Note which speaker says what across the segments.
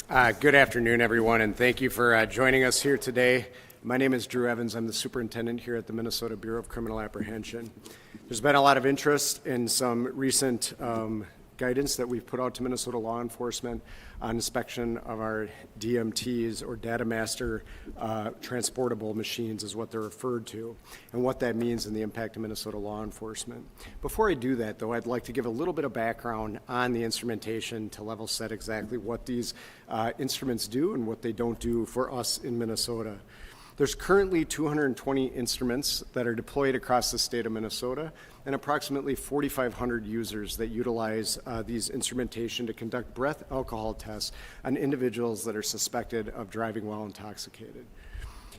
Speaker 1: Good afternoon, everyone, and thank you for joining us here today. My name is Drew Evans. I'm the superintendent here at the Minnesota Bureau of Criminal Apprehension. There's been a lot of interest in some recent guidance that we've put out to Minnesota law enforcement on inspection of our DMTs, or data master transportable machines is what they're referred to, and what that means in the impact of Minnesota law enforcement. Before I do that, though, I'd like to give a little bit of background on the instrumentation to level set exactly what these instruments do and what they don't do for us in Minnesota. There's currently 220 instruments that are deployed across the state of Minnesota, and approximately 4,500 users that utilize these instrumentation to conduct breath alcohol tests on individuals that are suspected of driving while intoxicated.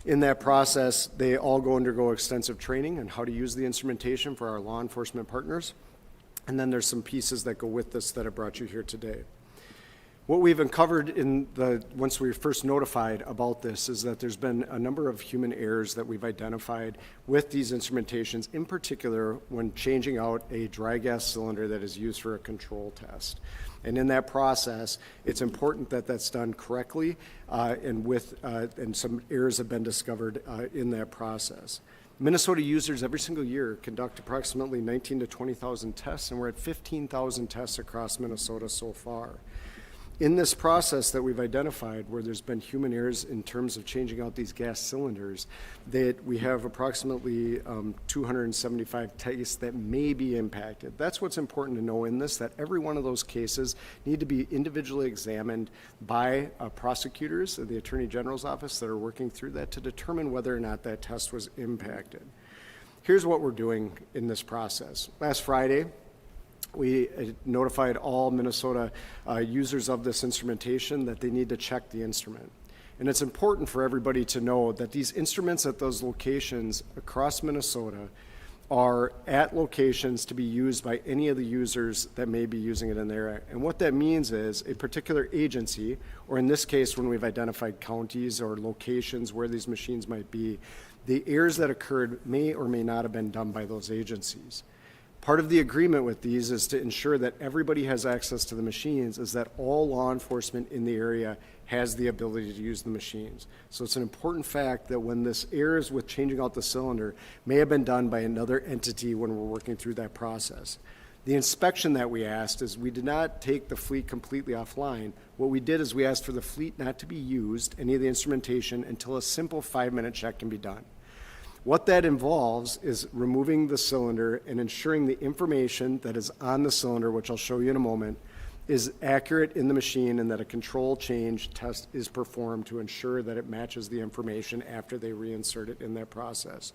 Speaker 1: In that process, they all undergo extensive training on how to use the instrumentation for our law enforcement partners, and then there's some pieces that go with this that have brought you here today. What we've uncovered once we were first notified about this is that there's been a number of human errors that we've identified with these instrumentations, in particular when changing out a dry gas cylinder that is used for a control test. And in that process, it's important that that's done correctly, and some errors have been discovered in that process. Minnesota users every single year conduct approximately 19,000 to 20,000 tests, and we're at 15,000 tests across Minnesota so far. In this process that we've identified, where there's been human errors in terms of changing out these gas cylinders, that we have approximately 275 tests that may be impacted. That's what's important to know in this, that every one of those cases need to be individually examined by prosecutors at the Attorney General's office that are working through that to determine whether or not that test was impacted. Here's what we're doing in this process. Last Friday, we notified all Minnesota users of this instrumentation that they need to check the instrument. And it's important for everybody to know that these instruments at those locations across Minnesota are at locations to be used by any of the users that may be using it in their area. And what that means is a particular agency, or in this case when we've identified counties or locations where these machines might be, the errors that occurred may or may not have been done by those agencies. Part of the agreement with these is to ensure that everybody has access to the machines, is that all law enforcement in the area has the ability to use the machines. So it's an important fact that when this errors with changing out the cylinder may have been done by another entity when we're working through that process. The inspection that we asked is we did not take the fleet completely offline. What we did is we asked for the fleet not to be used, any of the instrumentation, until a simple 5-minute check can be done. What that involves is removing the cylinder and ensuring the information that is on the cylinder, which I'll show you in a moment, is accurate in the machine, and that a control change test is performed to ensure that it matches the information after they reinsert it in that process.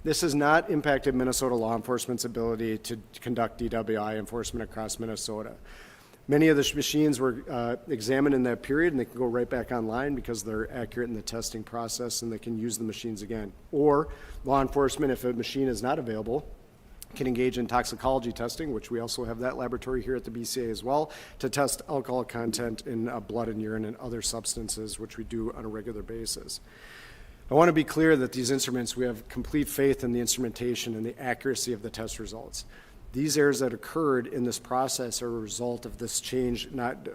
Speaker 1: This has not impacted Minnesota law enforcement's ability to conduct DWI enforcement across Minnesota. Many of the machines were examined in that period, and they can go right back online because they're accurate in the testing process, and they can use the machines again. Or law enforcement, if a machine is not available, can engage in toxicology testing, which we also have that laboratory here at the BCA as well, to test alcohol content in blood and urine and other substances, which we do on a regular basis. I want to be clear that these instruments, we have complete faith in the instrumentation and the accuracy of the test results. These errors that occurred in this process are a result of this change, not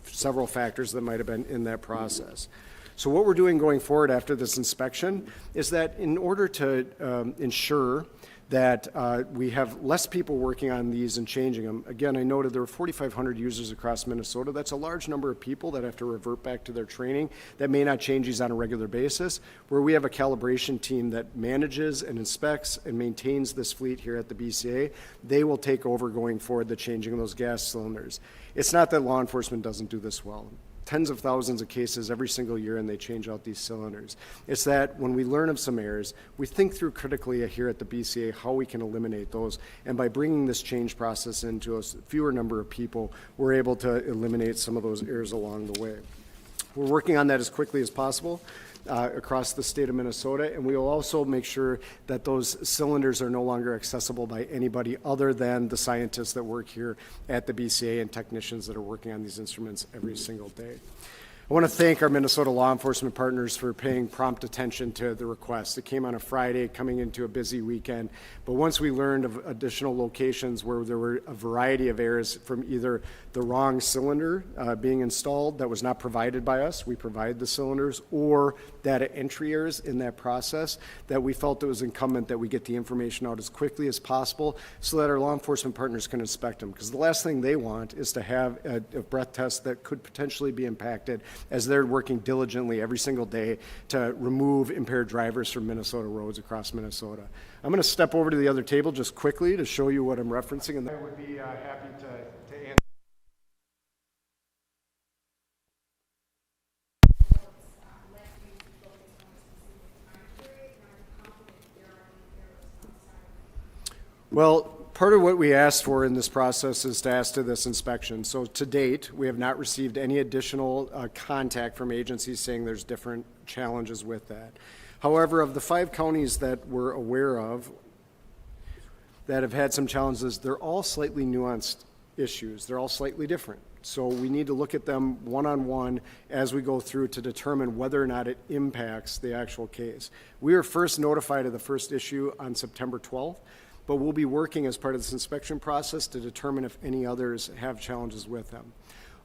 Speaker 1: several factors that might have been in that process. So what we're doing going forward after this inspection is that in order to ensure that we have less people working on these and changing them. Again, I noted there were 4,500 users across Minnesota. That's a large number of people that have to revert back to their training that may not change these on a regular basis, where we have a calibration team that manages and inspects and maintains this fleet here at the BCA. They will take over going forward the changing of those gas cylinders. It's not that law enforcement doesn't do this well. Tens of thousands of cases every single year, and they change out these cylinders. It's that when we learn of some errors, we think through critically here at the BCA how we can eliminate those, and by bringing this change process into a fewer number of people, we're able to eliminate some of those errors along the way. We're working on that as quickly as possible across the state of Minnesota, and we will also make sure that those cylinders are no longer accessible by anybody other than the scientists that work here at the BCA and technicians that are working on these instruments every single day. I want to thank our Minnesota law enforcement partners for paying prompt attention to the request. It came on a Friday coming into a busy weekend, but once we learned of additional locations where there were a variety of errors from either the wrong cylinder being installed that was not provided by us, we provide the cylinders, or data entry errors in that process, that we felt it was incumbent that we get the information out as quickly as possible so that our law enforcement partners can inspect them. Because the last thing they want is to have a breath test that could potentially be impacted as they're working diligently every single day to remove impaired drivers from Minnesota roads across Minnesota. I'm going to step over to the other table just quickly to show you what I'm referencing, and I would be happy to answer. Well, part of what we asked for in this process is to ask to this inspection. So to date, we have not received any additional contact from agencies saying there's different challenges with that. However, of the 5 counties that we're aware of that have had some challenges, they're all slightly nuanced issues. They're all slightly different. So we need to look at them one-on-one as we go through to determine whether or not it impacts the actual case. We were first notified of the first issue on September 12th. But we'll be working as part of this inspection process to determine if any others have challenges with them.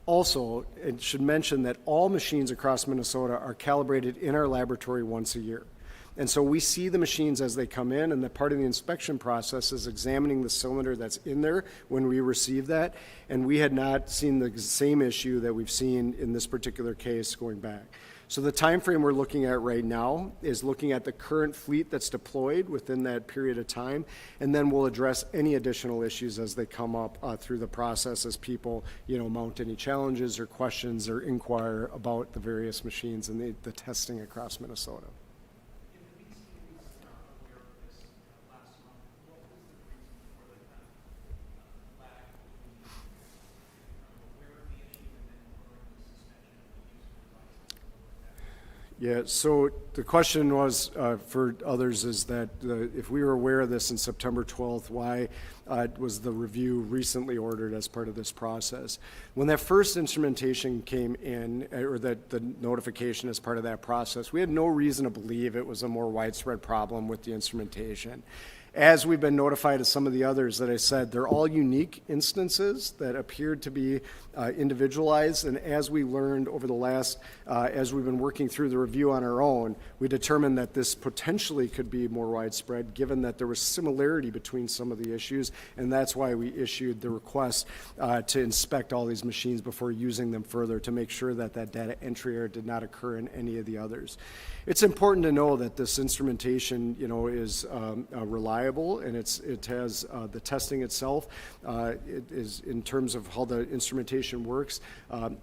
Speaker 1: Also, it should mention that all machines across Minnesota are calibrated in our laboratory once a year. And so we see the machines as they come in, and that part of the inspection process is examining the cylinder that's in there when we receive that. And we had not seen the same issue that we've seen in this particular case going back. So the time frame we're looking at right now is looking at the current fleet that's deployed within that period of time, and then we'll address any additional issues as they come up through the process as people, mount any challenges or questions or inquire about the various machines and the testing across Minnesota. Yeah, so the question was for others is that if we were aware of this in September 12th, why was the review recently ordered as part of this process? When that first instrumentation came in, or that the notification as part of that process, we had no reason to believe it was a more widespread problem with the instrumentation. As we've been notified of some of the others that I said, they're all unique instances that appeared to be individualized, and as we learned over the last, as we've been working through the review on our own, we determined that this potentially could be more widespread given that there was similarity between some of the issues, and that's why we issued the request to inspect all these machines before using them further to make sure that that data entry error did not occur in any of the others. It's important to know that this instrumentation, is reliable, and it has the testing itself it is in terms of how the instrumentation works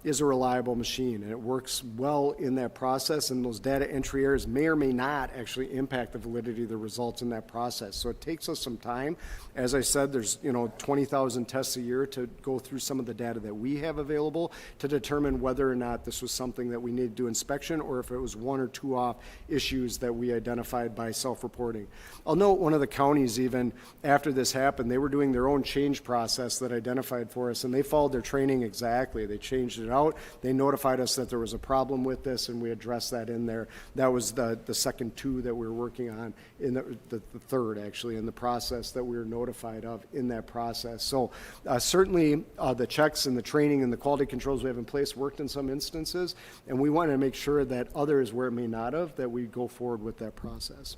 Speaker 1: is a reliable machine, and it works well in that process. And those data entry errors may or may not actually impact the validity of the results in that process. So it takes us some time. As I said, there's 20,000 tests a year to go through some of the data that we have available to determine whether or not this was something that we need to do inspection, or if it was one or two off issues that we identified by self-reporting. I'll note one of the counties, even after this happened, they were doing their own change process that identified for us, and they followed their training exactly. They changed it out. They notified us that there was a problem with this, and we addressed that in there. That was the second two that we were working on, in the third, actually, in the process that we were notified of in that process. So certainly the checks and the training and the quality controls we have in place worked in some instances, and we want to make sure that others, where it may not have, that we go forward with that process.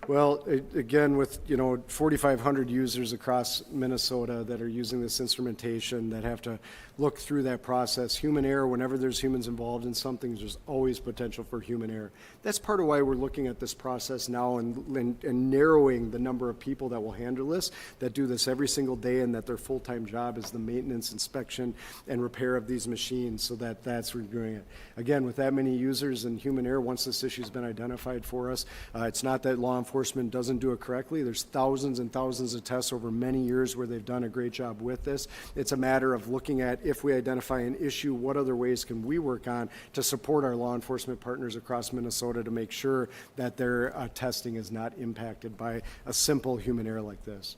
Speaker 1: Well, again, with 4,500 users across Minnesota that are using this instrumentation that have to look through that process, human error, whenever there's humans involved in something, there's always potential for human error. That's part of why we're looking at this process now and narrowing the number of people that will handle this, that do this every single day, and that their full-time job is the maintenance, inspection, and repair of these machines, so that's what we're doing it. Again, with that many users and human error, once this issue's been identified for us, it's not that law enforcement enforcement doesn't do it correctly. There's thousands and thousands of tests over many years where they've done a great job with this. It's a matter of looking at, if we identify an issue, what other ways can we work on to support our law enforcement partners across Minnesota to make sure that their testing is not impacted by a simple human error like this.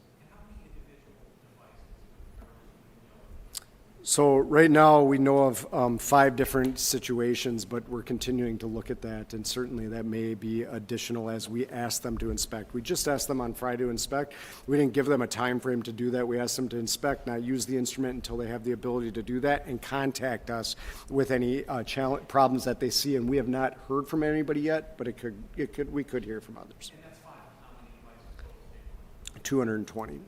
Speaker 1: So right now we know of 5 different situations, but we're continuing to look at that, and certainly that may be additional as we ask them to inspect. We just asked them on Friday to inspect. We didn't give them a time frame to do that. We asked them to inspect, not use the instrument until they have the ability to do that, and contact us with any problems that they see. And we have not heard from anybody yet, but we could hear from others.
Speaker 2: And that's fine. How many devices total?
Speaker 1: 220.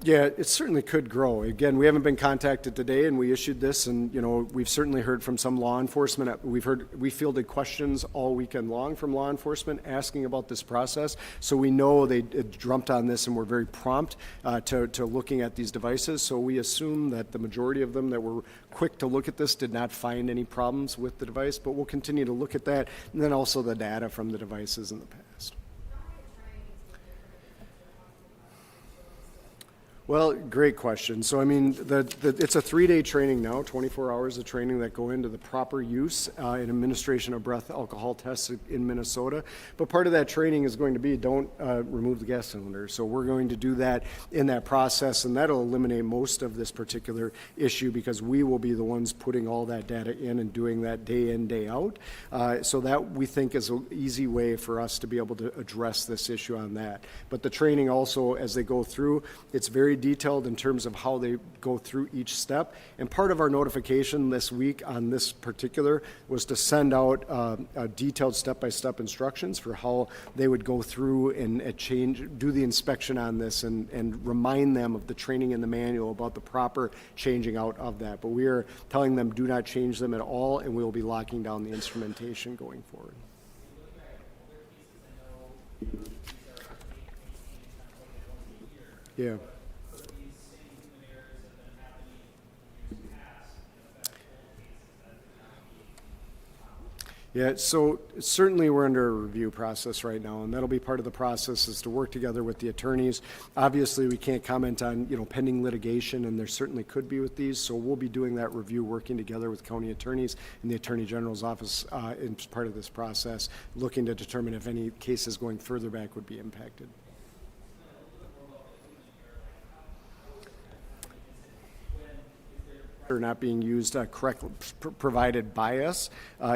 Speaker 1: Yeah, it certainly could grow. Again, we haven't been contacted today, and we issued this, and we've certainly heard from some law enforcement. We fielded questions all weekend long from law enforcement asking about this process. So we know they jumped on this and were very prompt to looking at these devices. So we assume that the majority of them that were quick to look at this did not find any problems with the device. But we'll continue to look at that, and then also the data from the devices in the past. Well, great question. So, I mean, it's a 3-day training now, 24 hours of training that go into the proper use and administration of breath alcohol tests in Minnesota. But part of that training is going to be don't remove the gas cylinder. So we're going to do that in that process, and that'll eliminate most of this particular issue because we will be the ones putting all that data in and doing that day in, day out. So that we think is an easy way for us to be able to address this issue on that. But the training also, as they go through, it's very detailed in terms of how they go through each step. And part of our notification this week on this particular was to send out detailed step-by-step instructions for how they would go through and do the inspection on this and remind them of the training in the manual about the proper changing out of that. But we are telling them do not change them at all, and we will be locking down the instrumentation going forward. Yeah. Yeah, so certainly we're under a review process right now, and that'll be part of the process is to work together with the attorneys. Obviously, we can't comment on pending litigation, and there certainly could be with these, so we'll be doing that review, working together with county attorneys and the Attorney General's office in part of this process, looking to determine if any cases going further back would be impacted. Are not being used correctly, provided by us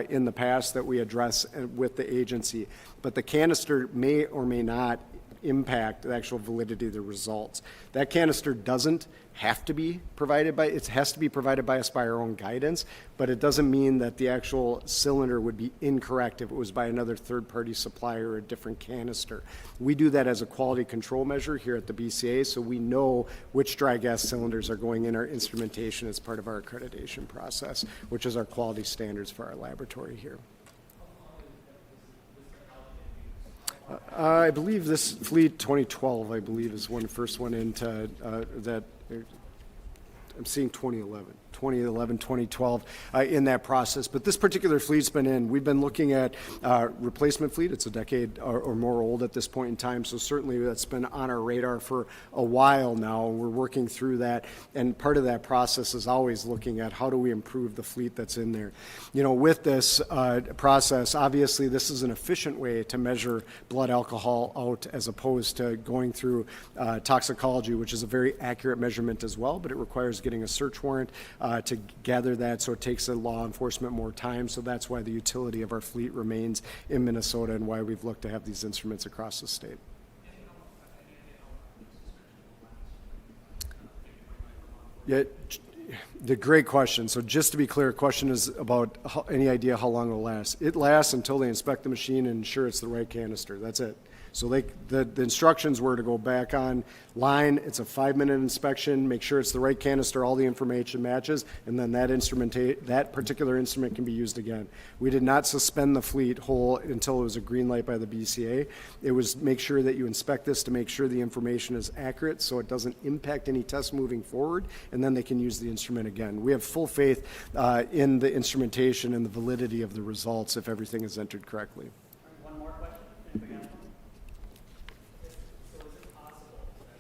Speaker 1: in the past that we address with the agency. But the canister may or may not impact the actual validity of the results. That canister doesn't have to be provided by, it has to be provided by us by our own guidance, but it doesn't mean that the actual cylinder would be incorrect if it was by another third-party supplier or a different canister. We do that as a quality control measure here at the BCA, so we know which dry gas cylinders are going in our instrumentation as part of our accreditation process, which is our quality standards for our laboratory here. I believe this fleet 2012, I believe, is when the first one into that. I'm seeing 2011, 2012 in that process. But this particular fleet's been in. We've been looking at replacement fleet. It's a decade or more old at this point in time. So certainly that's been on our radar for a while now. We're working through that. And part of that process is always looking at how do we improve the fleet that's in there. With this process, obviously this is an efficient way to measure blood alcohol out as opposed to going through toxicology, which is a very accurate measurement as well, but it requires getting a search warrant to gather that, so it takes the law enforcement more time. So that's why the utility of our fleet remains in Minnesota and why we've looked to have these instruments across the state. Yeah, the great question. So just to be clear, question is about any idea how long it will last. It lasts until they inspect the machine and ensure it's the right canister. That's it. So the instructions were to go back on line, it's a 5-minute inspection, make sure it's the right canister, all the information matches, and then that particular instrument can be used again. We did not suspend the fleet whole until it was a green light by the BCA. It was make sure that you inspect this to make sure the information is accurate so it doesn't impact any tests moving forward, and then they can use the instrument again. We have full faith in the instrumentation and the validity of the results if everything is entered correctly.
Speaker 2: One more question? Anybody got one? So is it possible that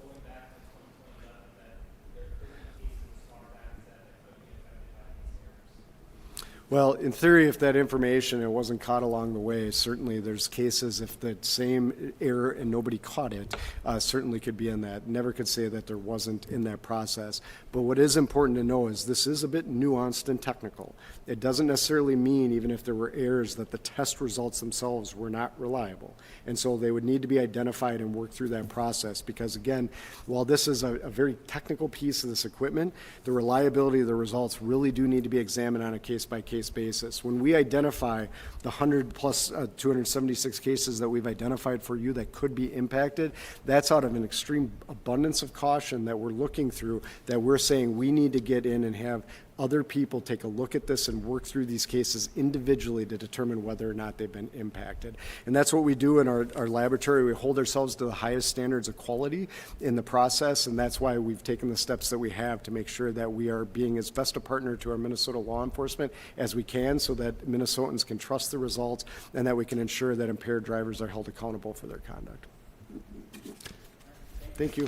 Speaker 2: going back to 2011 that there could be cases as far back as that could be affected by these errors?
Speaker 1: Well, in theory, if that information it wasn't caught along the way, certainly there's cases if the same error and nobody caught it, certainly could be in that. Never could say that there wasn't in that process. But what is important to know is this is a bit nuanced and technical. It doesn't necessarily mean, even if there were errors, that the test results themselves were not reliable. And so they would need to be identified and work through that process because, again, while this is a very technical piece of this equipment, the reliability of the results really do need to be examined on a case-by-case basis. When we identify the 100 plus 276 cases that we've identified for you that could be impacted, that's out of an extreme abundance of caution that we're looking through, that we're saying we need to get in and have other people take a look at this and work through these cases individually to determine whether or not they've been impacted. And that's what we do in our laboratory. We hold ourselves to the highest standards of quality in the process, and that's why we've taken the steps that we have to make sure that we are being as best a partner to our Minnesota law enforcement as we can so that Minnesotans can trust the results and that we can ensure that impaired drivers are held accountable for their conduct. Thank you.